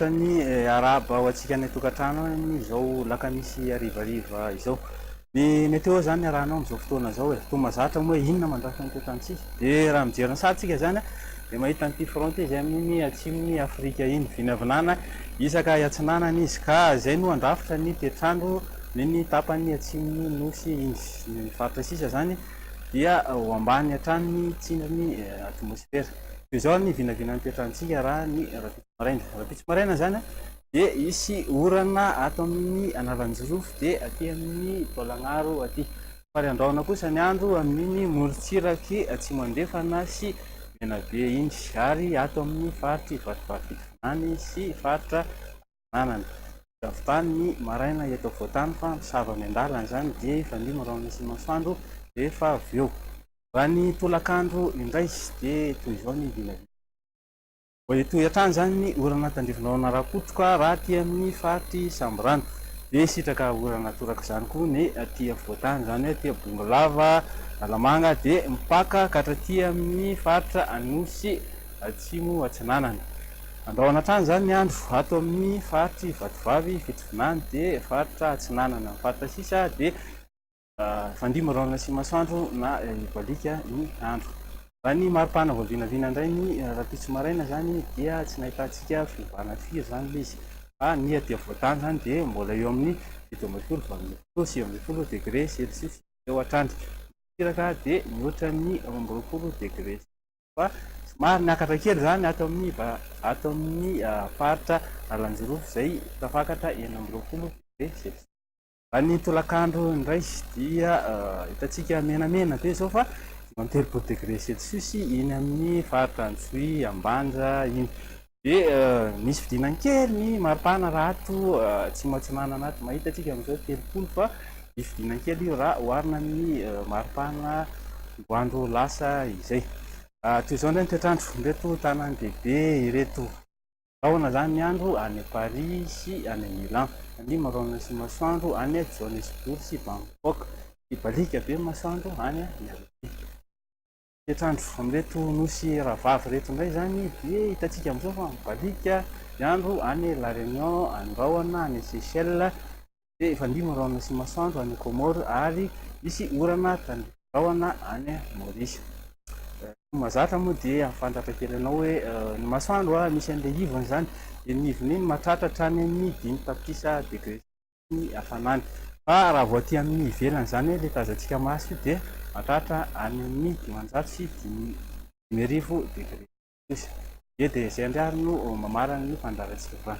mahita ny araba ao antsika ny tokantrano ny izao lakamisy arivariva izao. Ny météo zany arahanao amin'izao fotoana zao to mazatra moa inona mandrafitra ny toetrandro de raha mijery ny satsika zany de mahita an'ity fronté zay amin'ny atsimon'ny Afrika iny vinavinana isaka iatsinanana izy ka zay no andrafitra ny toetrandro ny tapany atsimon'ny nosy iny ny faritra sisa zany dia ho ambany hatrany ny tsindrin'ny atmosfera. Izao ny vinavinan'ny toetrandrotsika raha ny rapitso maraina zany de isy orana ato amin'ny Analanjorofo de aty amin'ny Tolagnaro aty. Fary andrahona kosa ny andro amin'ny morotsiraky atsimo andefana sy Menabe iny ary ato amin'ny faritry Vatovavy Fitinany sy faritra Ananana. Avitany ny maraina eto Voatany fa misava miandalana zany de efa ny marona sy masoandro efa avy eo. Raha ny tolakandro indray de toy izao ny vinavina. Toy hatrany zany ny orana tandrivinao Rakotoka raha aty amin'ny faritry Samborano de sitraka orana toraka zany koa ny aty Voatany zany aty Bongolava Alamanga de mipaka ka hatraty amin'ny faritra Anosy Atsimo Atsinanana. Andrahona hatrany zany ny andro ato amin'ny faritry Vatovavy Fitovinany de faritra Atsinanana faritra sisa de fandimy raona sy masoandro na ibalika ny andro. Raha ny maripana voavinavina indray ny rapitso maraina zany dia tsy nahitantsika fivana firy zany le izy fa ny aty Voatany zany de mbola eo amin'ny 17 sy 20 degré celsius eo hatrany tiraka de mihoatra ny 20 degré fa somary niakatra kely zany ato amin'ny faritra Alanjorofo zay tafakatra 20 degré celsius. Ny tolakandro indray dia hitantsika menamena be zao fa 20 degré celsius iny amin'ny faritra Antsohihy Ambanja iny de misy fidinany kely ny maripana raha ato Atsimo Atsinanana ato mahita atsika amin'izao 30 fa misy fidinany kely io raha oharina amin'ny maripana voandro lasa izay. Toy izao indray ny toetrandro ireto tanàna lehibe ireto. Rahona zany ny andro any Paris sy any Milan, ny marona sy masoandro any Johannesburg sy Bangkok, ibalika be masoandro any Nairobi. Toetrandro amin'ireto nosy ravavy reto indray zany de hitantsika amin'izao fa mibalika ny andro any La Réunion, any Rahona, any Seychelles de efa ndimy rahona sy masoandro any Comore ary misy orana tandrina any Maurice. Mazatra moa dia afantatra kely anao hoe ny masoandro misy an'ilay ivony zany de ny ivony iny mahatratra hatrany amin'ny 5 tapitrisa degré ny hafanany fa raha vao aty amin'ny ivelany zany hoe le tazantsika maso de mahatratra any amin'ny 500 sy 1000 degré celsius. De zay andriary no mamarana ny fandaharantsika.